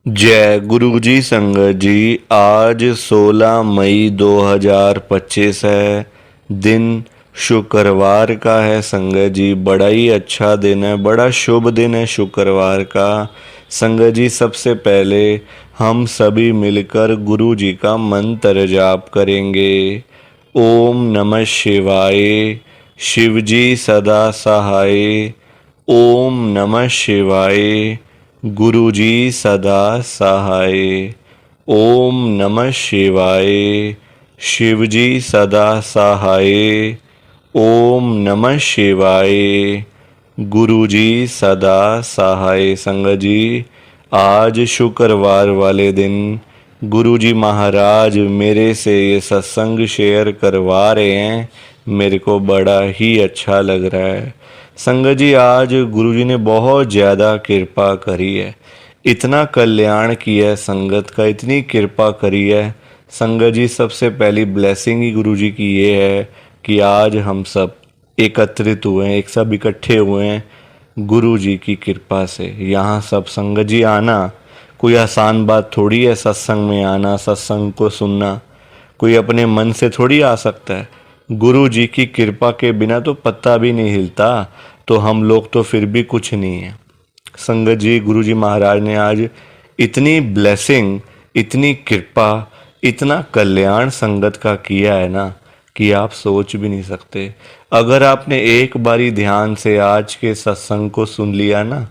जय गुरुजी संगत जी। आज 16 मई 2025 है। दिन शुक्रवार का है संगत जी। बड़ा ही अच्छा दिन है, बड़ा शुभ दिन है शुक्रवार का। संगत जी, सबसे पहले हम सभी मिलकर गुरु जी का मंत्र जाप करेंगे। ओम नमः शिवाय। शिव जी सदा सहाय। ओम नमः शिवाय। गुरु जी सदा सहाय। ओम नमः शिवाय। शिव जी सदा सहाय। ओम नमः शिवाय। गुरु जी सदा सहाय। संगत जी, आज शुक्रवार वाले दिन गुरु जी महाराज मेरे से ये सत्संग शेयर करवा रहे हैं। मेरे को बड़ा ही अच्छा लग रहा है। संगत जी, आज गुरु जी ने बहुत ज़्यादा कृपा करी है, इतना कल्याण किया है संगत का, इतनी कृपा करी है। संगत जी, सबसे पहली ब्लेसिंग ही गुरु जी की ये है कि आज हम सब एकत्रित हुए हैं, एक सब इकट्ठे हुए हैं गुरु जी की कृपा से। यहाँ सब संगत जी आना कोई आसान बात थोड़ी है। सत्संग में आना, सत्संग को सुनना कोई अपने मन से थोड़ी आ सकता है। गुरु जी की कृपा के बिना तो पत्ता भी नहीं हिलता, तो हम लोग तो फिर भी कुछ नहीं है। संगत जी, गुरु जी महाराज ने आज इतनी ब्लेसिंग, इतनी कृपा, इतना कल्याण संगत का किया है ना कि आप सोच भी नहीं सकते। अगर आपने एक बारी ध्यान से आज के सत्संग को सुन लिया ना,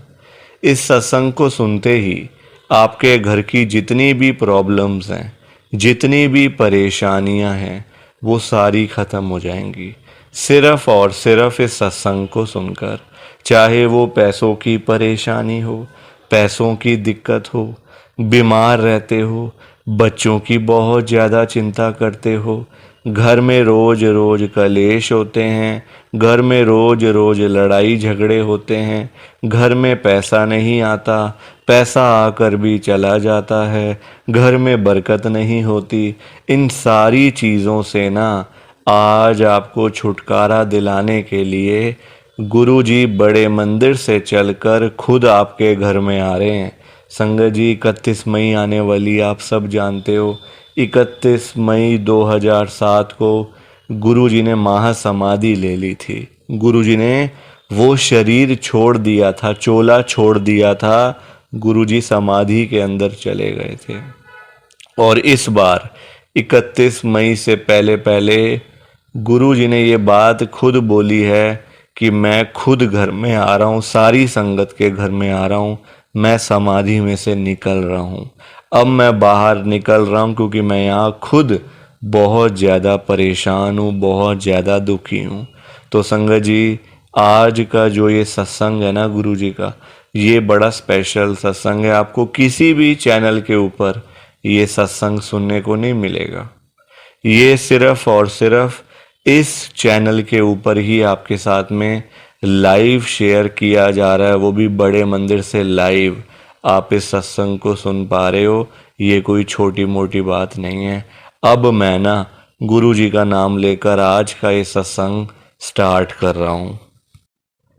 इस सत्संग को सुनते ही आपके घर की जितनी भी प्रॉब्लम्स हैं, जितनी भी परेशानियां हैं, वो सारी ख़त्म हो जाएंगी सिर्फ और सिर्फ इस सत्संग को सुनकर। चाहे वो पैसों की परेशानी हो, पैसों की दिक्कत हो, बीमार रहते हो, बच्चों की बहुत ज़्यादा चिंता करते हो, घर में रोज रोज कलेश होते हैं, घर में रोज रोज लड़ाई झगड़े होते हैं, घर में पैसा नहीं आता, पैसा आकर भी चला जाता है, घर में बरकत नहीं होती। इन सारी चीज़ों से ना आज आपको छुटकारा दिलाने के लिए गुरु जी बड़े मंदिर से चलकर खुद आपके घर में आ रहे हैं। संगत जी, 31 मई आने वाली आप सब जानते हो। 31 मई 2007 को गुरु जी ने महासमाधि ले ली थी। गुरु जी ने वो शरीर छोड़ दिया था, चोला छोड़ दिया था। गुरु जी समाधि के अंदर चले गए थे। और इस बार 31 मई से पहले पहले गुरु जी ने ये बात खुद बोली है कि मैं खुद घर में आ रहा हूँ, सारी संगत के घर में आ रहा हूँ, मैं समाधि में से निकल रहा हूँ। अब मैं बाहर निकल रहा हूँ क्योंकि मैं यहाँ खुद बहुत ज़्यादा परेशान हूँ, बहुत ज़्यादा दुखी हूँ। तो संगत जी, आज का जो ये सत्संग है ना गुरु जी का, ये बड़ा स्पेशल सत्संग है। आपको किसी भी चैनल के ऊपर ये सत्संग सुनने को नहीं मिलेगा। ये सिर्फ और सिर्फ इस चैनल के ऊपर ही आपके साथ में लाइव शेयर किया जा रहा है, वो भी बड़े मंदिर से लाइव। आप इस सत्संग को सुन पा रहे हो, ये कोई छोटी मोटी बात नहीं है। अब मैं ना गुरु जी का नाम लेकर आज का ये सत्संग स्टार्ट कर रहा हूँ।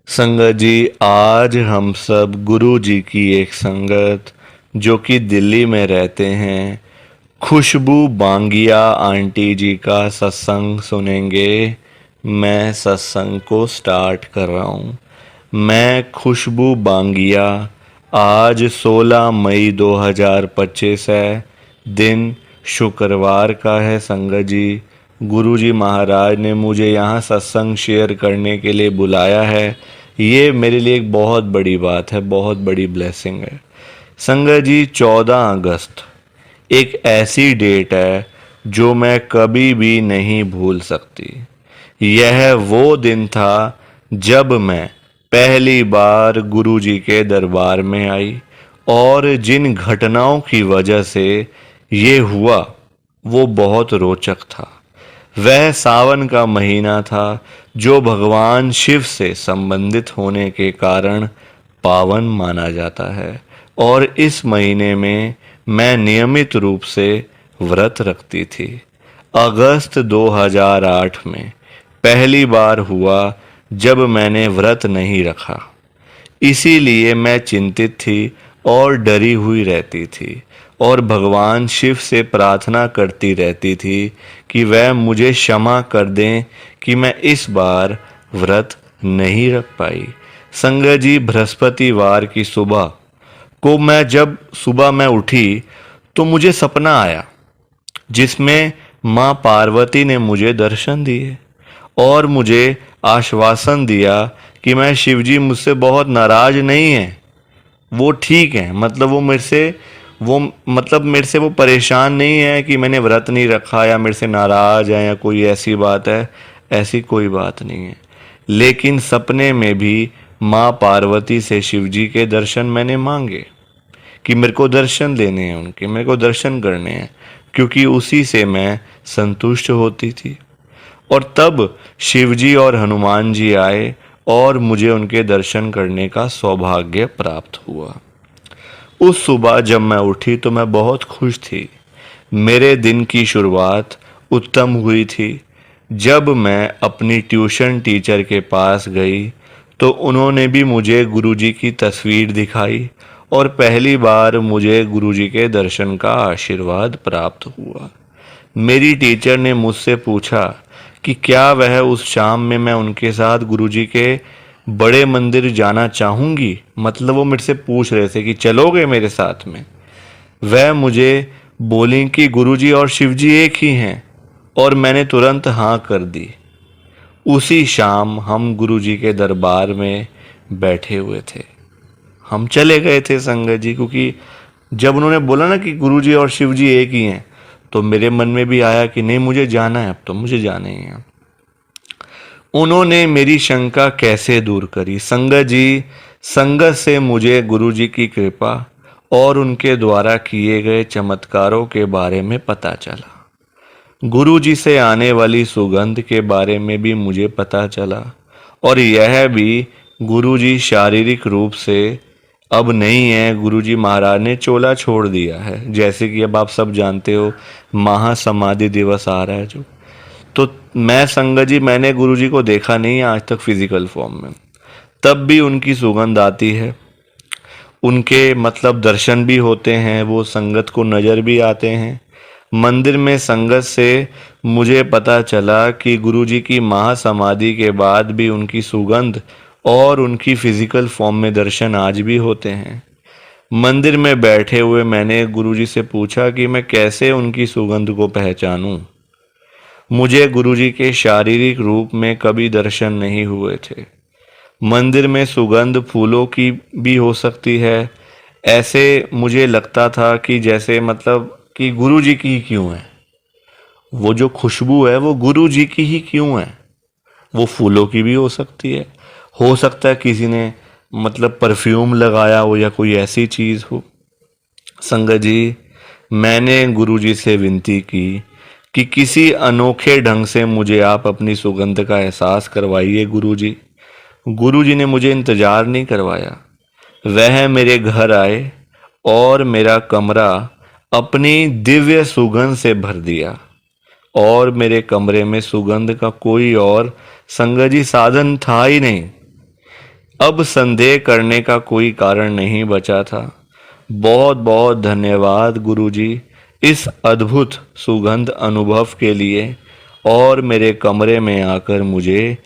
संगत जी, आज हम सब गुरु जी की एक संगत जो कि दिल्ली में रहते हैं, खुशबू बांगिया आंटी जी का सत्संग सुनेंगे। मैं सत्संग को स्टार्ट कर रहा हूँ। मैं खुशबू बांगिया। आज 16 मई 2025 है। दिन शुक्रवार का है संगत जी। गुरु जी महाराज ने मुझे यहाँ सत्संग शेयर करने के लिए बुलाया है। ये मेरे लिए एक बहुत बड़ी बात है, बहुत बड़ी ब्लेसिंग है। संगत जी, 14 अगस्त एक ऐसी डेट है जो मैं कभी भी नहीं भूल सकती। यह वो दिन था जब मैं पहली बार गुरु जी के दरबार में आई, और जिन घटनाओं की वजह से ये हुआ वो बहुत रोचक था। वह सावन का महीना था जो भगवान शिव से संबंधित होने के कारण पावन माना जाता है, और इस महीने में मैं नियमित रूप से व्रत रखती थी। अगस्त 2008 में पहली बार हुआ जब मैंने व्रत नहीं रखा, इसीलिए मैं चिंतित थी। और डरी हुई रहती थी और भगवान शिव से प्रार्थना करती रहती थी कि वह मुझे क्षमा कर दें कि मैं इस बार व्रत नहीं रख पाई। संगत जी, बृहस्पतिवार की सुबह को जब सुबह मैं उठी तो मुझे सपना आया जिसमें माँ पार्वती ने मुझे दर्शन दिए और मुझे आश्वासन दिया कि मैं शिवजी मुझसे बहुत नाराज नहीं हैं, वो ठीक है। मतलब मेरे से वो परेशान नहीं है कि मैंने व्रत नहीं रखा या मेरे से नाराज है या कोई ऐसी बात है। ऐसी कोई बात नहीं है। लेकिन सपने में भी माँ पार्वती से शिवजी के दर्शन मैंने मांगे कि मेरे को दर्शन लेने हैं, उनके मेरे को दर्शन करने हैं, क्योंकि उसी से मैं संतुष्ट होती थी। और तब शिवजी और हनुमान जी आए और मुझे उनके दर्शन करने का सौभाग्य प्राप्त हुआ। उस सुबह जब मैं उठी तो मैं बहुत खुश थी। मेरे दिन की शुरुआत उत्तम हुई थी। जब मैं अपनी ट्यूशन टीचर के पास गई तो उन्होंने भी मुझे गुरुजी की तस्वीर दिखाई और पहली बार मुझे गुरुजी के दर्शन का आशीर्वाद प्राप्त हुआ। मेरी टीचर ने मुझसे पूछा कि क्या वह उस शाम में मैं उनके साथ गुरुजी के बड़े मंदिर जाना चाहूँगी। मतलब वो मेरे से पूछ रहे थे कि चलोगे मेरे साथ में। वह मुझे बोली कि गुरुजी और शिवजी एक ही हैं और मैंने तुरंत हाँ कर दी। उसी शाम हम गुरुजी के दरबार में बैठे हुए थे। हम चले गए थे संगत जी, क्योंकि जब उन्होंने बोला ना कि गुरुजी और शिवजी एक ही हैं तो मेरे मन में भी आया कि नहीं, मुझे जाना है, अब तो मुझे जाना ही है। उन्होंने मेरी शंका कैसे दूर करी। संगत जी, संगत से मुझे गुरुजी की कृपा और उनके द्वारा किए गए चमत्कारों के बारे में पता चला। गुरुजी से आने वाली सुगंध के बारे में भी मुझे पता चला और यह भी गुरुजी शारीरिक रूप से अब नहीं है। गुरुजी महाराज ने चोला छोड़ दिया है। जैसे कि अब आप सब जानते हो महासमाधि दिवस आ रहा है जो, तो मैं संगत जी, मैंने गुरुजी को देखा नहीं आज तक फिजिकल फॉर्म में, तब भी उनकी सुगंध आती है। उनके दर्शन भी होते हैं, वो संगत को नज़र भी आते हैं। मंदिर में संगत से मुझे पता चला कि गुरुजी की महासमाधि के बाद भी उनकी सुगंध और उनकी फिजिकल फॉर्म में दर्शन आज भी होते हैं। मंदिर में बैठे हुए मैंने गुरुजी से पूछा कि मैं कैसे उनकी सुगंध को पहचानूं। मुझे गुरुजी के शारीरिक रूप में कभी दर्शन नहीं हुए थे। मंदिर में सुगंध फूलों की भी हो सकती है, ऐसे मुझे लगता था कि जैसे कि गुरुजी की ही क्यों है, वो जो खुशबू है वो गुरुजी की ही क्यों है। वो फूलों की भी हो सकती है, हो सकता है किसी ने परफ्यूम लगाया हो या कोई ऐसी चीज़ हो। संगत जी, मैंने गुरुजी से विनती की कि किसी अनोखे ढंग से मुझे आप अपनी सुगंध का एहसास करवाइए गुरुजी। गुरुजी ने मुझे इंतज़ार नहीं करवाया, वह मेरे घर आए और मेरा कमरा अपनी दिव्य सुगंध से भर दिया और मेरे कमरे में सुगंध का कोई और संगत जी साधन था ही नहीं। अब संदेह करने का कोई कारण नहीं बचा था। बहुत बहुत धन्यवाद गुरुजी इस अद्भुत सुगंध अनुभव के लिए और मेरे कमरे में आकर मुझे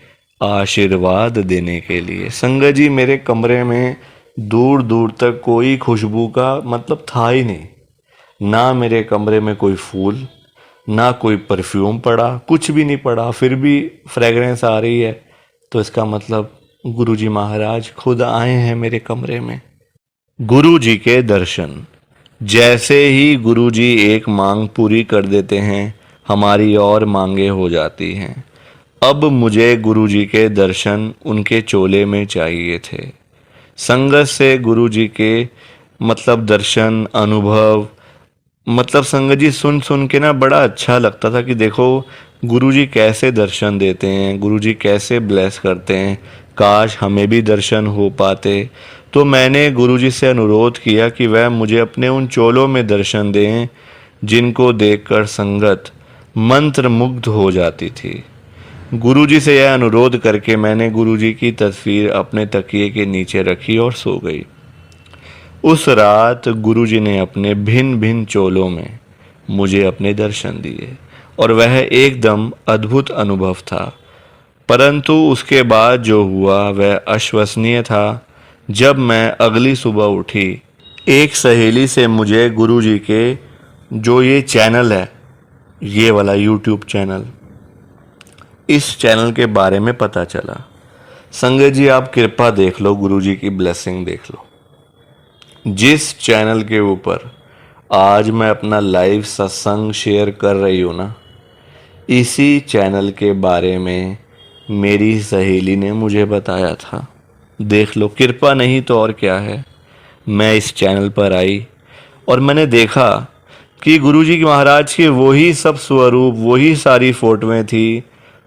आशीर्वाद देने के लिए। संगत जी, मेरे कमरे में दूर दूर तक कोई खुशबू का था ही नहीं। ना मेरे कमरे में कोई फूल, ना कोई परफ्यूम पड़ा, कुछ भी नहीं पड़ा, फिर भी फ्रेगरेंस आ रही है। तो इसका गुरुजी महाराज खुद आए हैं मेरे कमरे में। गुरुजी के दर्शन। जैसे ही गुरुजी एक मांग पूरी कर देते हैं, हमारी और मांगे हो जाती हैं। अब मुझे गुरुजी के दर्शन उनके चोले में चाहिए थे। संगत से गुरुजी के दर्शन अनुभव संगत जी सुन सुन के ना बड़ा अच्छा लगता था कि देखो गुरुजी कैसे दर्शन देते हैं, गुरुजी कैसे ब्लेस करते हैं। काश हमें भी दर्शन हो पाते। तो मैंने गुरुजी से अनुरोध किया कि वह मुझे अपने उन चोलों में दर्शन दें जिनको देखकर संगत मंत्र मुग्ध हो जाती थी। गुरुजी से यह अनुरोध करके मैंने गुरुजी की तस्वीर अपने तकिए के नीचे रखी और सो गई। उस रात गुरुजी ने अपने भिन्न भिन्न चोलों में मुझे अपने दर्शन दिए और वह एकदम अद्भुत अनुभव था। परंतु उसके बाद जो हुआ वह अविश्वसनीय था। जब मैं अगली सुबह उठी, एक सहेली से मुझे गुरुजी के जो ये चैनल है, ये वाला यूट्यूब चैनल, इस चैनल के बारे में पता चला। संगत जी, आप कृपा देख लो, गुरुजी की ब्लेसिंग देख लो। जिस चैनल के ऊपर आज मैं अपना लाइव सत्संग शेयर कर रही हूँ ना, इसी चैनल के बारे में मेरी सहेली ने मुझे बताया था। देख लो, कृपा नहीं तो और क्या है। मैं इस चैनल पर आई और मैंने देखा कि गुरुजी महाराज के वही सब स्वरूप, वही सारी फोटोएं थी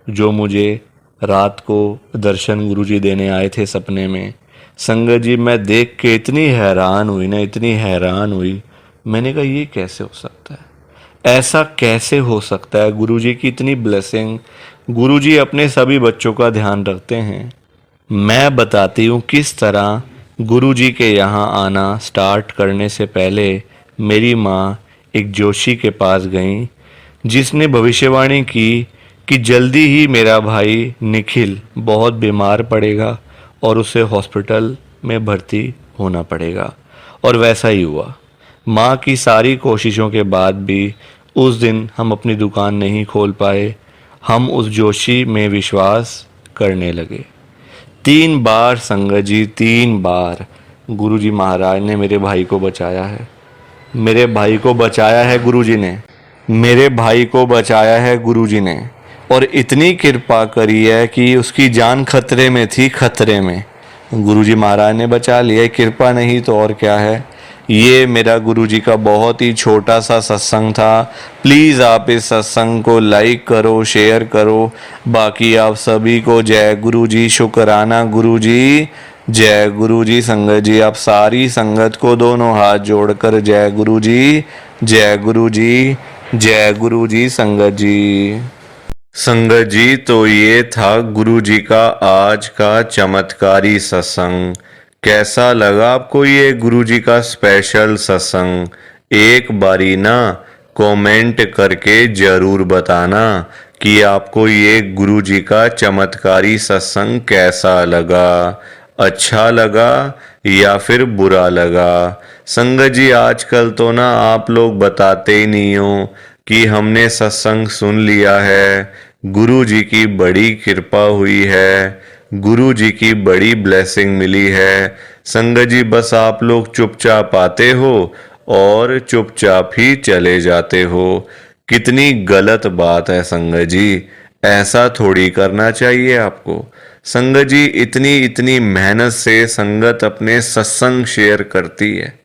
जो मुझे रात को दर्शन गुरुजी देने आए थे सपने में। संगत जी, मैं देख के इतनी हैरान हुई ना, इतनी हैरान हुई। मैंने कहा ये कैसे हो सकता है, ऐसा कैसे हो सकता है। गुरुजी की इतनी ब्लेसिंग, गुरुजी अपने सभी बच्चों का ध्यान रखते हैं। मैं बताती हूँ किस तरह गुरुजी के यहाँ आना स्टार्ट करने से पहले मेरी माँ एक जोशी के पास गई, जिसने भविष्यवाणी की कि जल्दी ही मेरा भाई निखिल बहुत बीमार पड़ेगा और उसे हॉस्पिटल में भर्ती होना पड़ेगा। और वैसा ही हुआ। माँ की सारी कोशिशों के बाद भी उस दिन हम अपनी दुकान नहीं खोल पाए। हम उस जोशी में विश्वास करने लगे। 3 बार संगत जी, 3 बार गुरुजी महाराज ने मेरे भाई को बचाया है। मेरे भाई को बचाया है गुरुजी ने, मेरे भाई को बचाया है गुरुजी ने। और इतनी कृपा करी है कि उसकी जान खतरे में थी, खतरे में गुरुजी महाराज ने बचा लिया। कृपा नहीं तो और क्या है। ये मेरा गुरुजी का बहुत ही छोटा सा सत्संग था। प्लीज़ आप इस सत्संग को लाइक करो, शेयर करो। बाकी आप सभी को जय गुरुजी, शुक्राना गुरुजी, जय गुरुजी। संगत जी, आप सारी संगत को दोनों हाथ जोड़कर जय गुरुजी, जय गुरुजी, जय गुरुजी। संगत जी, संगत जी, तो ये था गुरुजी का आज का चमत्कारी सत्संग। कैसा लगा आपको ये गुरुजी का स्पेशल सत्संग? एक बारी ना कमेंट करके जरूर बताना कि आपको ये गुरुजी का चमत्कारी सत्संग कैसा लगा, अच्छा लगा या फिर बुरा लगा। संगत जी, आजकल तो ना आप लोग बताते ही नहीं हो कि हमने सत्संग सुन लिया है, गुरु जी की बड़ी कृपा हुई है, गुरु जी की बड़ी ब्लेसिंग मिली है। संगत जी, बस आप लोग चुपचाप आते हो और चुपचाप ही चले जाते हो। कितनी गलत बात है संगत जी, ऐसा थोड़ी करना चाहिए आपको। संगत जी, इतनी इतनी मेहनत से संगत अपने सत्संग शेयर करती है।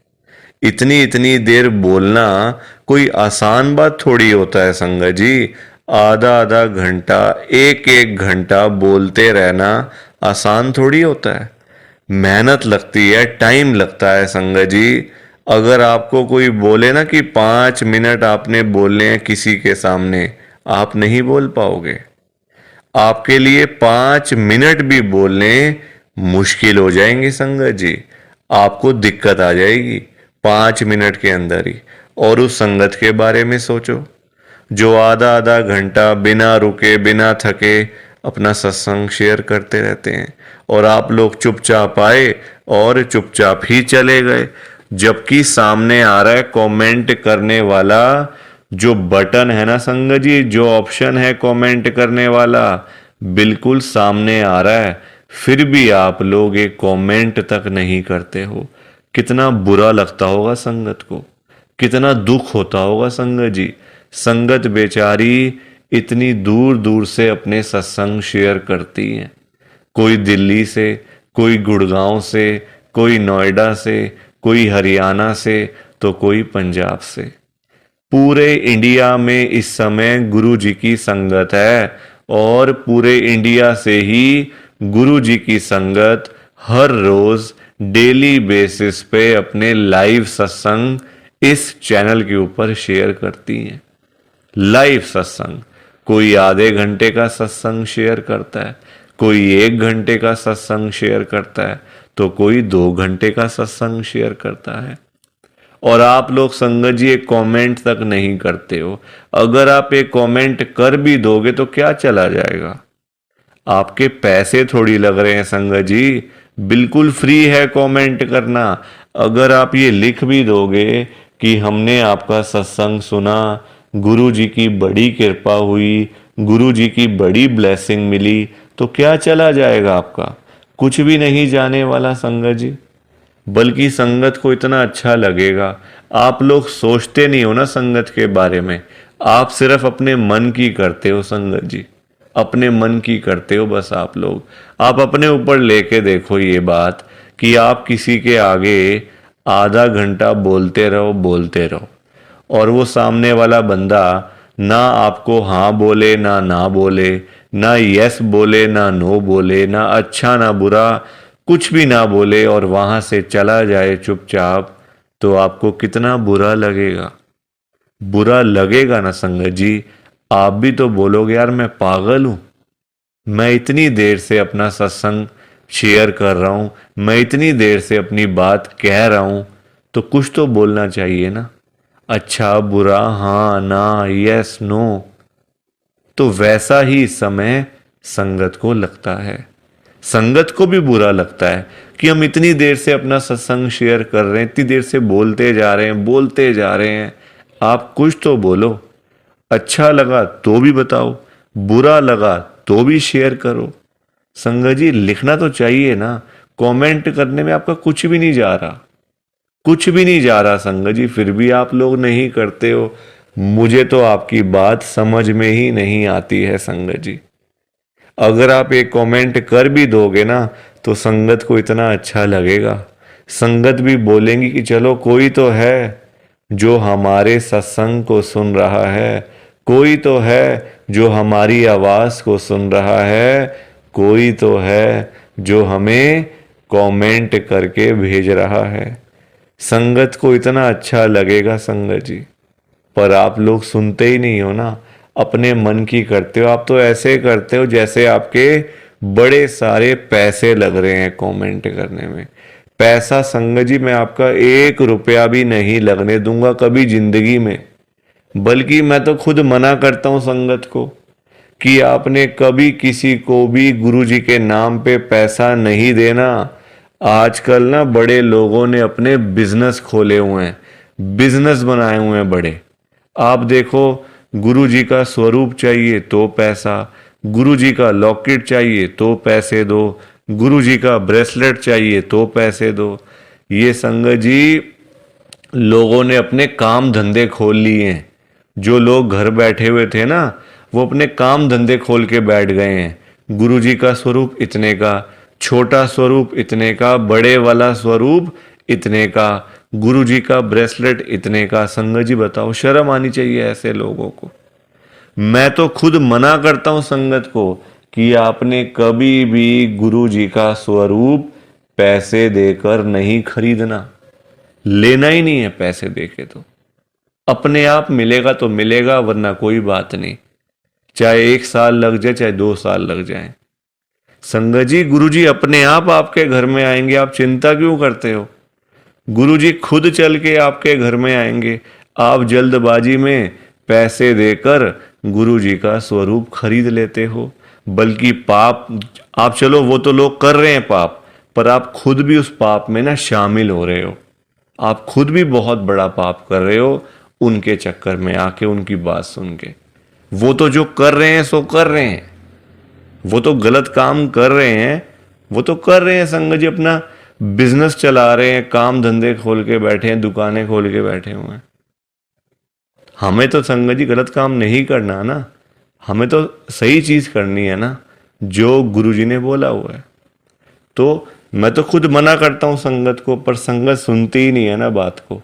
इतनी इतनी देर बोलना कोई आसान बात थोड़ी होता है संगत जी। आधा आधा घंटा, एक एक घंटा बोलते रहना आसान थोड़ी होता है। मेहनत लगती है, टाइम लगता है संगत जी। अगर आपको कोई बोले ना कि 5 मिनट आपने बोलने हैं किसी के सामने, आप नहीं बोल पाओगे। आपके लिए 5 मिनट भी बोलने मुश्किल हो जाएंगे संगत जी। आपको दिक्कत आ जाएगी 5 मिनट के अंदर ही। और उस संगत के बारे में सोचो जो आधा आधा घंटा बिना रुके, बिना थके अपना सत्संग शेयर करते रहते हैं, और आप लोग चुपचाप आए और चुपचाप ही चले गए। जबकि सामने आ रहा है कमेंट करने वाला जो बटन है ना संगत जी, जो ऑप्शन है कमेंट करने वाला, बिल्कुल सामने आ रहा है, फिर भी आप लोग एक कमेंट तक नहीं करते हो। कितना बुरा लगता होगा संगत को, कितना दुख होता होगा संगत जी। संगत बेचारी इतनी दूर दूर से अपने सत्संग शेयर करती है। कोई दिल्ली से, कोई गुड़गांव से, कोई नोएडा से, कोई हरियाणा से, तो कोई पंजाब से। पूरे इंडिया में इस समय गुरु जी की संगत है, और पूरे इंडिया से ही गुरु जी की संगत हर रोज डेली बेसिस पे अपने लाइव सत्संग इस चैनल के ऊपर शेयर करती हैं। लाइव सत्संग, कोई आधे घंटे का सत्संग शेयर करता है, कोई 1 घंटे का सत्संग शेयर करता है, तो कोई 2 घंटे का सत्संग शेयर करता है। और आप लोग संगत जी एक कमेंट तक नहीं करते हो। अगर आप एक कमेंट कर भी दोगे तो क्या चला जाएगा? आपके पैसे थोड़ी लग रहे हैं संगत जी, बिल्कुल फ्री है कमेंट करना। अगर आप ये लिख भी दोगे कि हमने आपका सत्संग सुना, गुरु जी की बड़ी कृपा हुई, गुरु जी की बड़ी ब्लेसिंग मिली, तो क्या चला जाएगा आपका? कुछ भी नहीं जाने वाला संगत जी। बल्कि संगत को इतना अच्छा लगेगा। आप लोग सोचते नहीं हो ना संगत के बारे में, आप सिर्फ अपने मन की करते हो संगत जी, अपने मन की करते हो बस। आप लोग आप अपने ऊपर लेके देखो ये बात कि आप किसी के आगे आधा घंटा बोलते रहो और वो सामने वाला बंदा ना आपको हाँ बोले ना बोले, ना यस बोले ना नो बोले, ना अच्छा ना बुरा, कुछ भी ना बोले और वहां से चला जाए चुपचाप, तो आपको कितना बुरा लगेगा? बुरा लगेगा ना संगत जी। आप भी तो बोलोगे यार मैं पागल हूं, मैं इतनी देर से अपना सत्संग शेयर कर रहा हूं, मैं इतनी देर से अपनी बात कह रहा हूं, तो कुछ तो बोलना चाहिए ना, अच्छा बुरा हाँ ना यस नो। तो वैसा ही इस समय संगत को लगता है। संगत को भी बुरा लगता है कि हम इतनी देर से अपना सत्संग शेयर कर रहे हैं, इतनी देर से बोलते जा रहे हैं। आप कुछ तो बोलो। अच्छा लगा तो भी बताओ, बुरा लगा तो भी शेयर करो। संगत जी लिखना तो चाहिए ना, कमेंट करने में आपका कुछ भी नहीं जा रहा, कुछ भी नहीं जा रहा संगत जी, फिर भी आप लोग नहीं करते हो। मुझे तो आपकी बात समझ में ही नहीं आती है संगत जी। अगर आप एक कमेंट कर भी दोगे ना तो संगत को इतना अच्छा लगेगा, संगत भी बोलेंगी कि चलो कोई तो है जो हमारे सत्संग को सुन रहा है, कोई तो है जो हमारी आवाज को सुन रहा है, कोई तो है जो हमें कमेंट करके भेज रहा है। संगत को इतना अच्छा लगेगा संगत जी, पर आप लोग सुनते ही नहीं हो ना, अपने मन की करते हो। आप तो ऐसे करते हो जैसे आपके बड़े सारे पैसे लग रहे हैं कमेंट करने में। पैसा संगत जी मैं आपका 1 रुपया भी नहीं लगने दूंगा कभी जिंदगी में। बल्कि मैं तो खुद मना करता हूं संगत को कि आपने कभी किसी को भी गुरु जी के नाम पे पैसा नहीं देना। आजकल ना बड़े लोगों ने अपने बिजनेस खोले हुए हैं, बिजनेस बनाए हुए हैं बड़े। आप देखो, गुरु जी का स्वरूप चाहिए तो पैसा, गुरु जी का लॉकेट चाहिए तो पैसे दो, गुरु जी का ब्रेसलेट चाहिए तो पैसे दो। ये संगत जी लोगों ने अपने काम धंधे खोल लिए हैं। जो लोग घर बैठे हुए थे ना, वो अपने काम धंधे खोल के बैठ गए हैं। गुरु जी का स्वरूप इतने का, छोटा स्वरूप इतने का, बड़े वाला स्वरूप इतने का, गुरु जी का ब्रेसलेट इतने का। संगत जी बताओ, शर्म आनी चाहिए ऐसे लोगों को। मैं तो खुद मना करता हूं संगत को कि आपने कभी भी गुरु जी का स्वरूप पैसे देकर नहीं खरीदना, लेना ही नहीं है पैसे देके। तो अपने आप मिलेगा तो मिलेगा, वरना कोई बात नहीं, चाहे 1 साल लग जाए चाहे 2 साल लग जाए। संगत जी गुरु जी अपने आप आपके घर में आएंगे, आप चिंता क्यों करते हो? गुरु जी खुद चल के आपके घर में आएंगे। आप जल्दबाजी में पैसे देकर गुरु जी का स्वरूप खरीद लेते हो। बल्कि पाप, आप चलो वो तो लोग कर रहे हैं पाप, पर आप खुद भी उस पाप में ना शामिल हो रहे हो। आप खुद भी बहुत बड़ा पाप कर रहे हो उनके चक्कर में आके, उनकी बात सुन के। वो तो जो कर रहे हैं सो कर रहे हैं, वो तो गलत काम कर रहे हैं, वो तो कर रहे हैं संगत जी, अपना बिजनेस चला रहे हैं, काम धंधे खोल के बैठे हैं, दुकानें खोल के बैठे हुए हैं। हमें तो संगत जी गलत काम नहीं करना ना, हमें तो सही चीज करनी है ना, जो गुरुजी ने बोला हुआ है। तो मैं तो खुद मना करता हूं संगत को, पर संगत सुनती ही नहीं है ना बात को।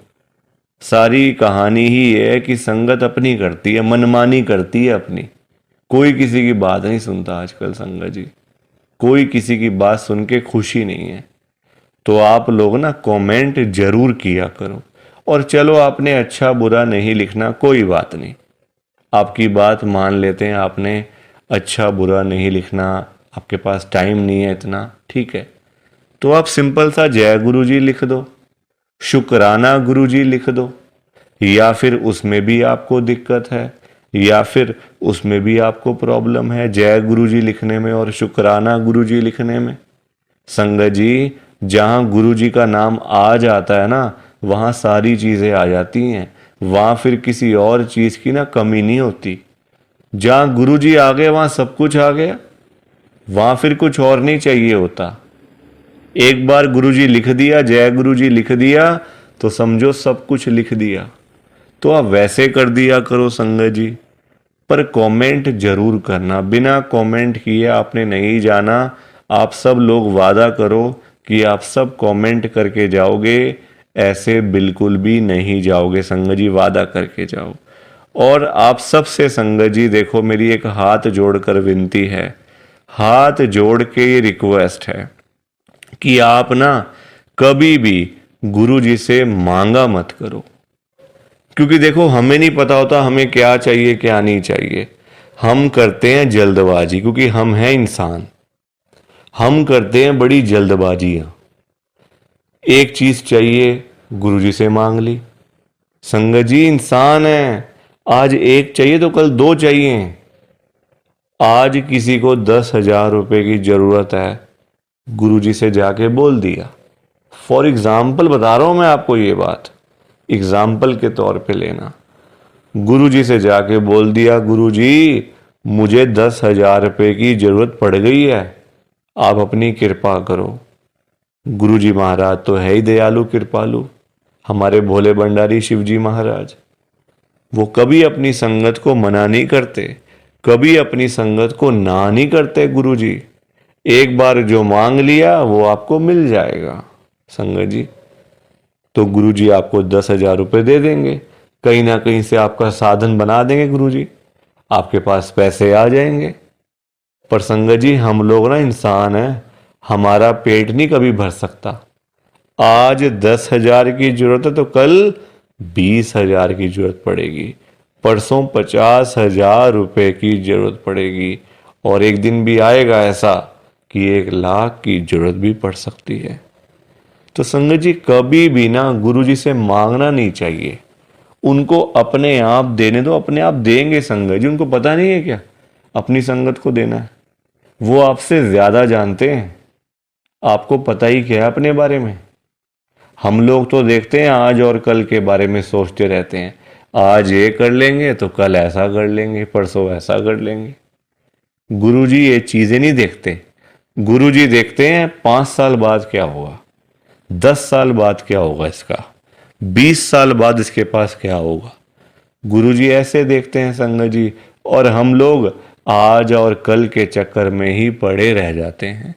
सारी कहानी ही है कि संगत अपनी करती है, मनमानी करती है अपनी। कोई किसी की बात नहीं सुनता आजकल संगत जी, कोई किसी की बात सुन के खुशी नहीं है। तो आप लोग ना कमेंट जरूर किया करो। और चलो आपने अच्छा बुरा नहीं लिखना, कोई बात नहीं, आपकी बात मान लेते हैं। आपने अच्छा बुरा नहीं लिखना, आपके पास टाइम नहीं है इतना, ठीक है। तो आप सिंपल सा जय गुरु जी लिख दो, शुक्राना गुरु जी लिख दो, या फिर उसमें भी आपको दिक्कत है, या फिर उसमें भी आपको प्रॉब्लम है जय गुरु जी लिखने में और शुक्राना गुरु जी लिखने में। संगत जी, जहां गुरु जी का नाम आ जाता है ना, वहां सारी चीजें आ जाती हैं, वहां फिर किसी और चीज की ना कमी नहीं होती। जहां गुरु जी आ गए वहां सब कुछ आ गया, वहां फिर कुछ और नहीं चाहिए होता। एक बार गुरु जी लिख दिया, जय गुरु जी लिख दिया, तो समझो सब कुछ लिख दिया। तो आप वैसे कर दिया करो संगत जी, पर कमेंट जरूर करना। बिना कमेंट किए आपने नहीं जाना। आप सब लोग वादा करो कि आप सब कमेंट करके जाओगे, ऐसे बिल्कुल भी नहीं जाओगे संगत जी, वादा करके जाओ। और आप सबसे संगत जी देखो, मेरी एक हाथ जोड़कर विनती है, हाथ जोड़ के ये रिक्वेस्ट है कि आप ना कभी भी गुरु जी से मांगा मत करो। क्योंकि देखो, हमें नहीं पता होता हमें क्या चाहिए क्या नहीं चाहिए। हम करते हैं जल्दबाजी, क्योंकि हम हैं इंसान, हम करते हैं बड़ी जल्दबाजियां। एक चीज चाहिए, गुरुजी से मांग ली। संगत जी, इंसान है, आज एक चाहिए तो कल दो चाहिए। आज किसी को 10,000 रुपए की जरूरत है, गुरुजी से जाके बोल दिया। फॉर एग्जाम्पल बता रहा हूं मैं आपको, ये बात एग्जाम्पल के तौर पे लेना। गुरुजी से जाके बोल दिया, गुरुजी मुझे 10,000 रुपए की जरूरत पड़ गई है, आप अपनी कृपा करो। गुरुजी महाराज तो है ही दयालु कृपालु, हमारे भोले भंडारी शिवजी महाराज। वो कभी अपनी संगत को मना नहीं करते, कभी अपनी संगत को ना नहीं करते गुरुजी। एक बार जो मांग लिया वो आपको मिल जाएगा संगत जी। तो गुरुजी आपको 10,000 रुपए दे देंगे, कहीं ना कहीं से आपका साधन बना देंगे गुरुजी, आपके पास पैसे आ जाएंगे। पर संगत जी, हम लोग ना इंसान हैं, हमारा पेट नहीं कभी भर सकता। आज 10,000 की जरूरत है तो कल 20,000 की जरूरत पड़ेगी, परसों 50,000 रुपए की जरूरत पड़ेगी, और एक दिन भी आएगा ऐसा कि 1,00,000 की जरूरत भी पड़ सकती है। तो संगत जी, कभी भी ना गुरुजी से मांगना नहीं चाहिए, उनको अपने आप देने दो, अपने आप देंगे संगत जी। उनको पता नहीं है क्या अपनी संगत को देना है? वो आपसे ज्यादा जानते हैं, आपको पता ही क्या है अपने बारे में। हम लोग तो देखते हैं आज और कल के बारे में सोचते रहते हैं, आज ये कर लेंगे तो कल ऐसा कर लेंगे, परसों ऐसा कर लेंगे। गुरुजी ये चीजें नहीं देखते। गुरुजी देखते हैं 5 साल बाद क्या होगा, 10 साल बाद क्या होगा इसका, 20 साल बाद इसके पास क्या होगा। गुरुजी ऐसे देखते हैं संगत जी, और हम लोग आज और कल के चक्कर में ही पड़े रह जाते हैं।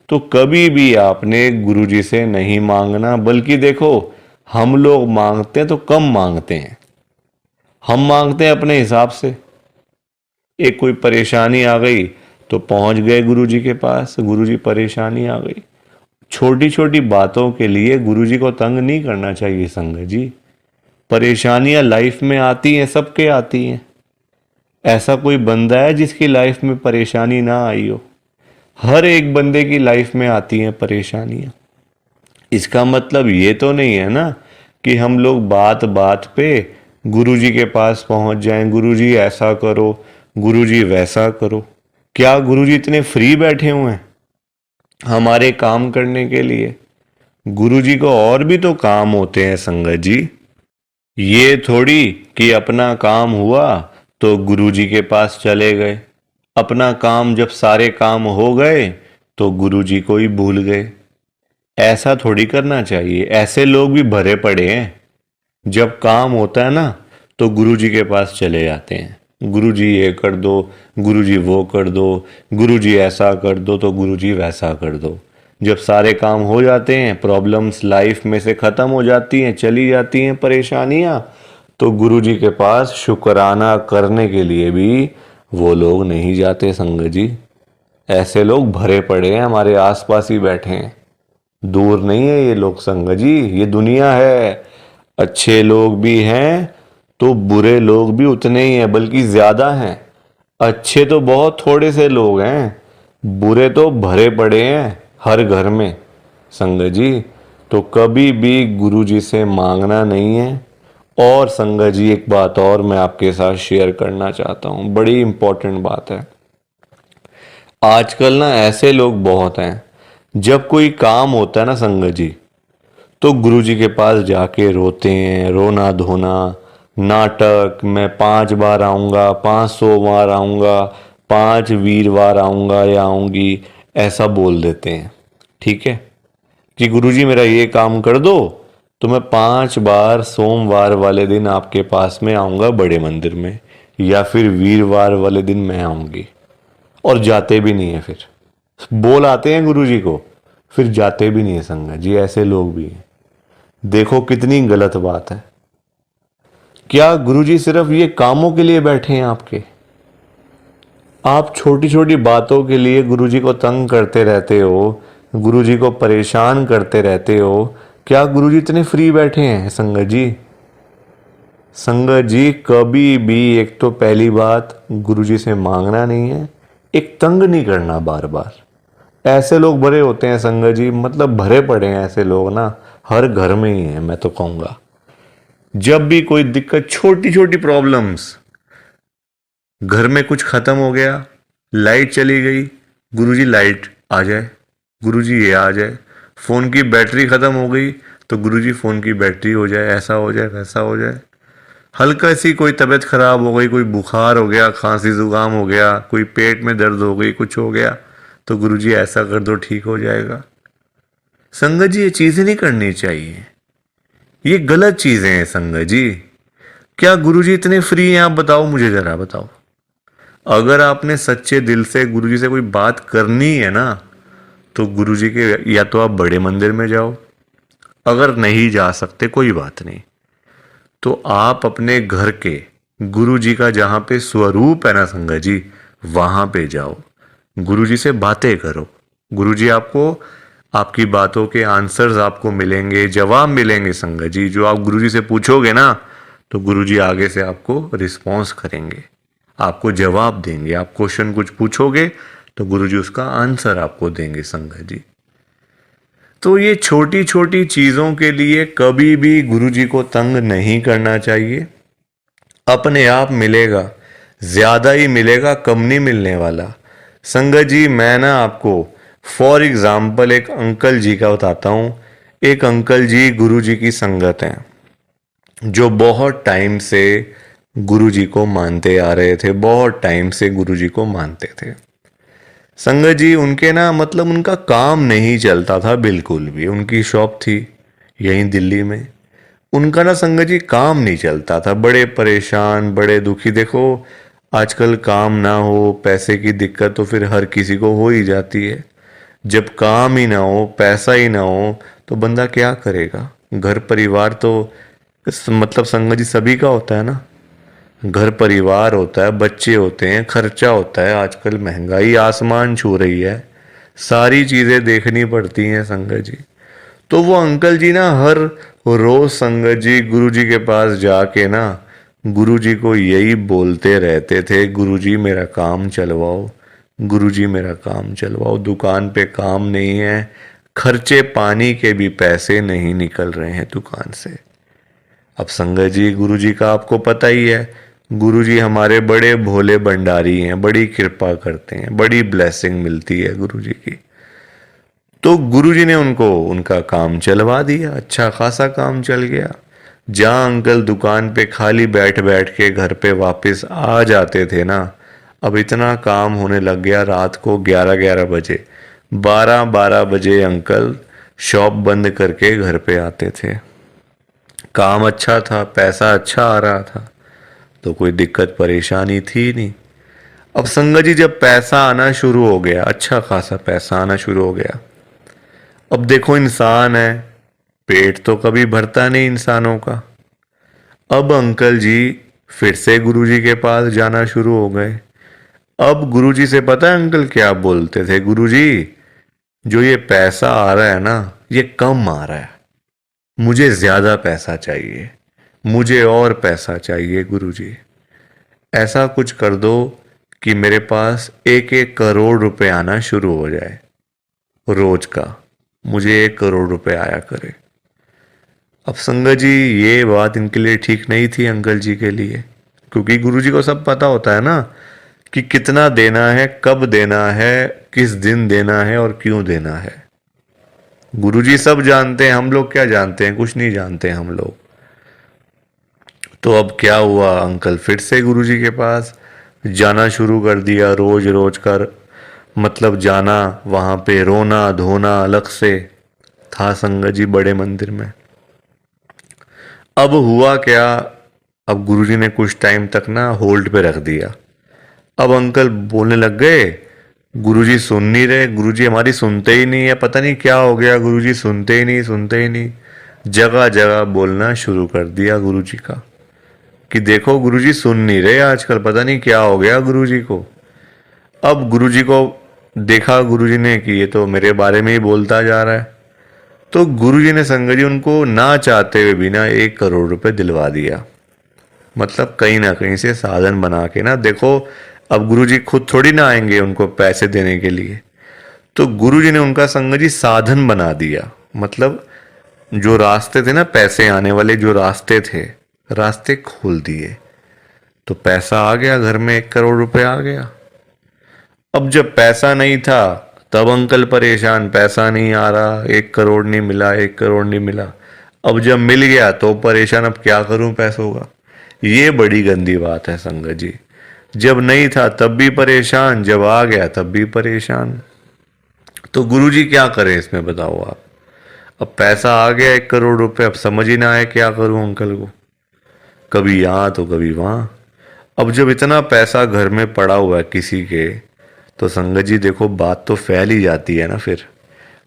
तो कभी भी आपने गुरुजी से नहीं मांगना, बल्कि देखो, हम लोग मांगते हैं तो कम मांगते हैं, हम मांगते हैं अपने हिसाब से। एक कोई परेशानी आ गई तो पहुंच गए गुरुजी के पास, गुरुजी परेशानी आ गई। छोटी छोटी बातों के लिए गुरुजी को तंग नहीं करना चाहिए संगत जी। परेशानियां लाइफ में आती हैं, सबके आती हैं। ऐसा कोई बंदा है जिसकी लाइफ में परेशानी ना आई हो? हर एक बंदे की लाइफ में आती हैं परेशानियां। इसका मतलब ये तो नहीं है ना कि हम लोग बात बात पे गुरुजी के पास पहुंच जाएं, गुरुजी ऐसा करो, गुरुजी वैसा करो। क्या गुरुजी इतने फ्री बैठे हुए हैं हमारे काम करने के लिए? गुरुजी को और भी तो काम होते हैं संगत जी। ये थोड़ी कि अपना काम हुआ तो गुरुजी के पास चले गए, अपना काम जब सारे काम हो गए तो गुरुजी को ही भूल गए। ऐसा थोड़ी करना चाहिए। ऐसे लोग भी भरे पड़े हैं, जब काम होता है ना तो गुरुजी के पास चले जाते हैं, गुरुजी ये कर दो, गुरुजी वो कर दो, गुरुजी ऐसा कर दो तो गुरुजी वैसा कर दो। जब सारे काम हो जाते हैं, प्रॉब्लम्स लाइफ में से ख़त्म हो जाती हैं, चली जाती हैं परेशानियां, तो गुरुजी के पास शुक्राना करने के लिए भी वो लोग नहीं जाते संगत जी। ऐसे लोग भरे पड़े हैं, हमारे आसपास ही बैठे हैं, दूर नहीं है ये लोग संगत जी। ये दुनिया है, अच्छे लोग भी हैं तो बुरे लोग भी उतने ही हैं, बल्कि ज्यादा हैं। अच्छे तो बहुत थोड़े से लोग हैं, बुरे तो भरे पड़े हैं हर घर में। संगत जी। तो कभी भी गुरुजी से मांगना नहीं है। और संगत जी एक बात और मैं आपके साथ शेयर करना चाहता हूँ, बड़ी इंपॉर्टेंट बात है। आजकल ना ऐसे लोग बहुत हैं, जब कोई काम होता है ना संगत जी, तो गुरुजी के पास जाके रोते हैं, रोना धोना, नाटक, मैं 5 बार आऊँगा, 500 बार आऊँगा, 5 वीरवार आऊँगा या आऊँगी, ऐसा बोल देते हैं। ठीक है कि गुरुजी मेरा ये काम कर दो, तो मैं 5 बार सोमवार वाले दिन आपके पास में आऊँगा बड़े मंदिर में, या फिर वीरवार वाले दिन मैं आऊँगी। और जाते भी नहीं है, फिर बोल आते हैं गुरुजी को, फिर जाते भी नहीं है संगत जी। ऐसे लोग भी हैं। देखो कितनी गलत बात है। क्या गुरुजी सिर्फ ये कामों के लिए बैठे हैं आपके? आप छोटी छोटी बातों के लिए गुरुजी को तंग करते रहते हो, गुरुजी को परेशान करते रहते हो। क्या गुरुजी इतने फ्री बैठे हैं संगत जी? संगत जी कभी भी, एक तो पहली बात, गुरुजी से मांगना नहीं है, एक तंग नहीं करना बार बार। ऐसे लोग भरे होते हैं संगत जी, मतलब भरे पड़े हैं ऐसे लोग ना, हर घर में ही है मैं तो कहूँगा। जब भी कोई दिक्कत, छोटी छोटी प्रॉब्लम्स, घर में कुछ खत्म हो गया, लाइट चली गई, गुरुजी लाइट आ जाए, गुरुजी ये आ जाए। फ़ोन की बैटरी ख़त्म हो गई, तो गुरुजी फ़ोन की बैटरी हो जाए, ऐसा हो जाए, वैसा हो जाए। हल्का सी कोई तबीयत ख़राब हो गई, कोई बुखार हो गया, खांसी ज़ुकाम हो गया, कोई पेट में दर्द हो गई, कुछ हो गया, तो गुरुजी ऐसा कर दो, ठीक हो जाएगा। संगत जी ये चीज़ें नहीं करनी चाहिए, ये गलत चीज़ें हैं संगत जी। क्या गुरुजी इतने फ्री हैं? आप बताओ, मुझे ज़रा बताओ। अगर आपने सच्चे दिल से गुरुजी से कोई बात करनी है ना, तो गुरुजी के या तो आप बड़े मंदिर में जाओ, अगर नहीं जा सकते कोई बात नहीं, तो आप अपने घर के गुरुजी का जहाँ पे स्वरूप है ना संगत जी, वहाँ पे जाओ, गुरुजी से बातें करो। गुरुजी आपको, आपकी बातों के आंसर्स आपको मिलेंगे, जवाब मिलेंगे संगत जी। जो आप गुरुजी से पूछोगे ना, तो गुरुजी आगे से आपको रिस्पॉन्स करेंगे, आपको जवाब देंगे। आप क्वेश्चन कुछ पूछोगे तो गुरुजी उसका आंसर आपको देंगे संगत जी। तो ये छोटी छोटी चीज़ों के लिए कभी भी गुरुजी को तंग नहीं करना चाहिए। अपने आप मिलेगा, ज़्यादा ही मिलेगा, कम नहीं मिलने वाला। संगत जी मैं ना आपको फॉर एग्ज़ाम्पल एक अंकल जी का बताता हूँ। एक अंकल जी गुरुजी की संगत हैं, जो बहुत टाइम से गुरुजी को मानते आ रहे थे, बहुत टाइम से गुरुजी को मानते थे। संगत जी उनके ना, मतलब उनका काम नहीं चलता था बिल्कुल भी। उनकी शॉप थी यहीं दिल्ली में, उनका ना संगत जी काम नहीं चलता था, बड़े परेशान, बड़े दुखी। देखो आजकल काम ना हो, पैसे की दिक्कत तो फिर हर किसी को हो ही जाती है। जब काम ही ना हो, पैसा ही ना हो, तो बंदा क्या करेगा? घर परिवार तो मतलब संगत जी सभी का होता है ना, घर परिवार होता है, बच्चे होते हैं, खर्चा होता है। आजकल महंगाई आसमान छू रही है, सारी चीज़ें देखनी पड़ती हैं संगत जी। तो वो अंकल जी ना हर रोज संगत जी गुरुजी के पास जाके ना, गुरुजी को यही बोलते रहते थे, गुरुजी मेरा काम चलवाओ, गुरुजी मेरा काम चलवाओ, दुकान पे काम नहीं है, खर्चे पानी के भी पैसे नहीं निकल रहे हैं दुकान से। अब संगत जी गुरुजी का आपको पता ही है, गुरुजी हमारे बड़े भोले भंडारी हैं, बड़ी कृपा करते हैं, बड़ी ब्लेसिंग मिलती है गुरुजी की। तो गुरुजी ने उनको उनका काम चलवा दिया, अच्छा खासा काम चल गया। जहाँ अंकल दुकान पे खाली बैठ बैठ के घर पे वापस आ जाते थे ना, अब इतना काम होने लग गया, रात को 11-11 बजे, 12-12 बजे अंकल शॉप बंद करके घर पे आते थे। काम अच्छा था, पैसा अच्छा आ रहा था, तो कोई दिक्कत परेशानी थी नहीं। अब संगत जी जब पैसा आना शुरू हो गया, अच्छा खासा पैसा आना शुरू हो गया, अब देखो इंसान है, पेट तो कभी भरता नहीं इंसानों का। अब अंकल जी फिर से गुरुजी के पास जाना शुरू हो गए। अब गुरुजी से पता है अंकल क्या बोलते थे? गुरुजी जो ये पैसा आ रहा है ना, ये कम आ रहा है, मुझे ज्यादा पैसा चाहिए, मुझे और पैसा चाहिए गुरुजी। ऐसा कुछ कर दो कि मेरे पास 1-1 करोड़ रुपए आना शुरू हो जाए रोज का। मुझे 1 करोड़ रुपए आया करे। अब संगत जी ये बात इनके लिए ठीक नहीं थी अंकल जी के लिए, क्योंकि गुरुजी को सब पता होता है ना कि कितना देना है, कब देना है, किस दिन देना है और क्यों देना है। गुरुजी सब जानते हैं, हम लोग क्या जानते हैं, कुछ नहीं जानते हम लोग। तो अब क्या हुआ, अंकल फिर से गुरुजी के पास जाना शुरू कर दिया, रोज रोज कर मतलब जाना, वहां पे रोना धोना अलग से था संगत जी बड़े मंदिर में। अब हुआ क्या, अब गुरुजी ने कुछ टाइम तक ना होल्ड पे रख दिया। अब अंकल बोलने लग गए, गुरुजी सुन नहीं रहे, गुरुजी हमारी सुनते ही नहीं है, पता नहीं क्या हो गया, गुरुजी सुनते ही नहीं, सुनते ही नहीं। जगह जगह बोलना शुरू कर दिया गुरुजी का कि देखो गुरुजी सुन नहीं रहे आजकल, पता नहीं क्या हो गया गुरुजी को। अब गुरुजी को देखा गुरुजी ने कि ये तो मेरे बारे में ही बोलता जा रहा है, तो गुरुजी ने संगत जी उनको ना चाहते हुए भी ना 1 करोड़ रुपए दिलवा दिया। मतलब कहीं ना कहीं से साधन बना के ना, देखो अब गुरुजी खुद थोड़ी ना आएंगे उनको पैसे देने के लिए, तो गुरुजी ने उनका संगत जी साधन बना दिया। मतलब जो रास्ते थे ना पैसे आने वाले, जो रास्ते थे, रास्ते खोल दिए। तो पैसा आ गया घर में, 1 करोड़ रुपए आ गया। अब जब पैसा नहीं था तब अंकल परेशान, पैसा नहीं आ रहा, 1 करोड़ नहीं मिला, 1 करोड़ नहीं मिला। अब जब मिल गया तो परेशान, अब क्या करूं पैसों का। ये बड़ी गंदी बात है संगत जी। जब नहीं था तब भी परेशान, जब आ गया तब भी परेशान। तो गुरुजी क्या करें इसमें बताओ आप। अब पैसा आ गया 1 करोड़ रुपए, अब समझ ही ना आए क्या करूं अंकल को, कभी यहाँ तो कभी वहाँ। अब जब इतना पैसा घर में पड़ा हुआ है किसी के, तो संगत जी देखो बात तो फैल ही जाती है ना फिर,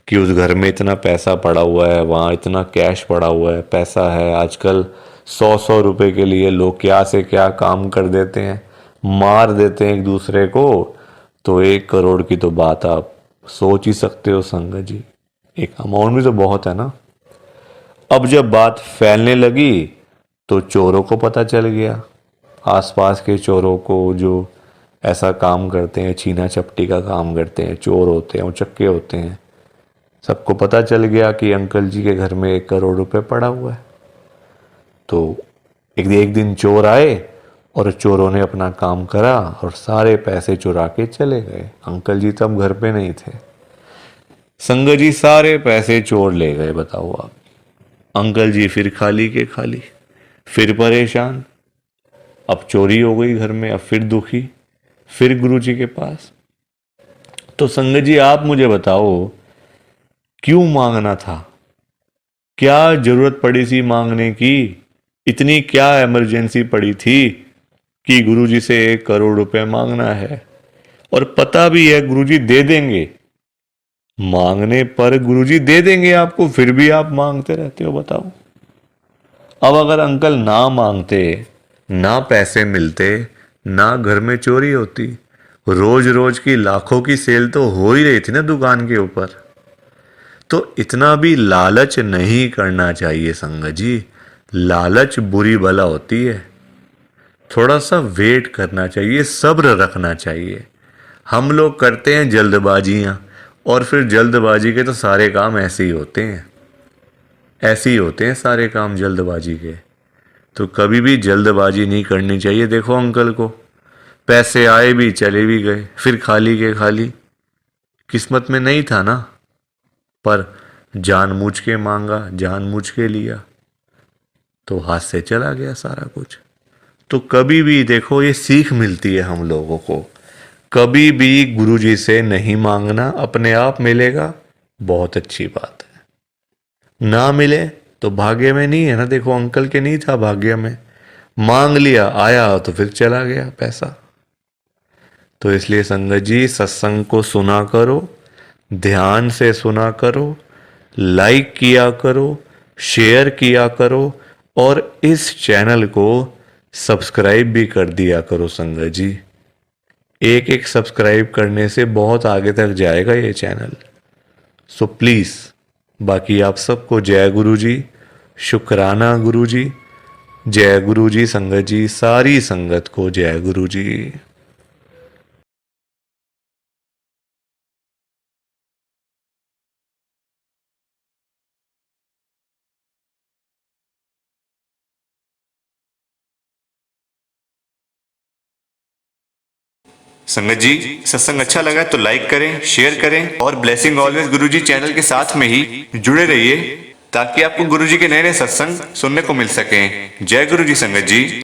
कि उस घर में इतना पैसा पड़ा हुआ है, वहाँ इतना कैश पड़ा हुआ है, पैसा है। आजकल 100-100 रुपए के लिए लोग क्या से क्या काम कर देते हैं, मार देते हैं एक दूसरे को। तो 1 करोड़ की तो बात आप सोच ही सकते हो संगत जी, एक अमाउंट भी तो बहुत है ना। अब जब बात फैलने लगी तो चोरों को पता चल गया, आसपास के चोरों को जो ऐसा काम करते हैं, छीना चपटी का काम करते हैं, चोर होते हैं, उचक्के होते हैं, सबको पता चल गया कि अंकल जी के घर में 1 करोड़ रुपए पड़ा हुआ है। तो एक दिन चोर आए और चोरों ने अपना काम करा और सारे पैसे चुरा के चले गए। अंकल जी तब घर पे नहीं थे। संगत जी सारे पैसे चोर ले गए, बताओ आप। अंकल जी फिर खाली के खाली, फिर परेशान। अब चोरी हो गई घर में, अब फिर दुखी, फिर गुरुजी के पास। तो संगत जी आप मुझे बताओ क्यों मांगना था, क्या जरूरत पड़ी थी मांगने की, इतनी क्या इमरजेंसी पड़ी थी कि गुरुजी से 1 करोड़ रुपए मांगना है। और पता भी है गुरुजी दे देंगे, मांगने पर गुरुजी दे देंगे आपको, फिर भी आप मांगते रहते हो, बताओ। अब अगर अंकल ना मांगते, ना पैसे मिलते, ना घर में चोरी होती, रोज रोज की लाखों की सेल तो हो ही रही थी ना दुकान के ऊपर। तो इतना भी लालच नहीं करना चाहिए संगत जी, लालच बुरी बला होती है। थोड़ा सा वेट करना चाहिए, सब्र रखना चाहिए। हम लोग करते हैं जल्दबाजियां, और फिर जल्दबाजी के तो सारे काम ऐसे ही होते हैं, ऐसे ही होते हैं सारे काम जल्दबाजी के। तो कभी भी जल्दबाजी नहीं करनी चाहिए। देखो अंकल को पैसे आए भी चले भी गए, फिर खाली के खाली। किस्मत में नहीं था ना, पर जानबूझ के मांगा, जानबूझ के लिया, तो हाथ से चला गया सारा कुछ। तो कभी भी देखो ये सीख मिलती है हम लोगों को, कभी भी गुरुजी से नहीं मांगना, अपने आप मिलेगा, बहुत अच्छी बात है। ना मिले तो भाग्य में नहीं है ना, देखो अंकल के नहीं था भाग्य में, मांग लिया आया तो फिर चला गया पैसा। तो इसलिए संगत जी सत्संग को सुना करो, ध्यान से सुना करो, लाइक किया करो, शेयर किया करो, और इस चैनल को सब्सक्राइब भी कर दिया करो संगत जी। एक एक सब्सक्राइब करने से बहुत आगे तक जाएगा ये चैनल। सो प्लीज़, बाकी आप सबको जय गुरु जी, शुक्राना गुरु जी, जय गुरु जी संगत जी, सारी संगत को जय गुरु जी। संगत जी, सत्संग अच्छा लगा तो लाइक करें, शेयर करें और ब्लेसिंग ऑलवेज गुरुजी चैनल के साथ में ही जुड़े रहिए ताकि आपको गुरुजी के नए नए सत्संग सुनने को मिल सकें। जय गुरुजी संगत जी।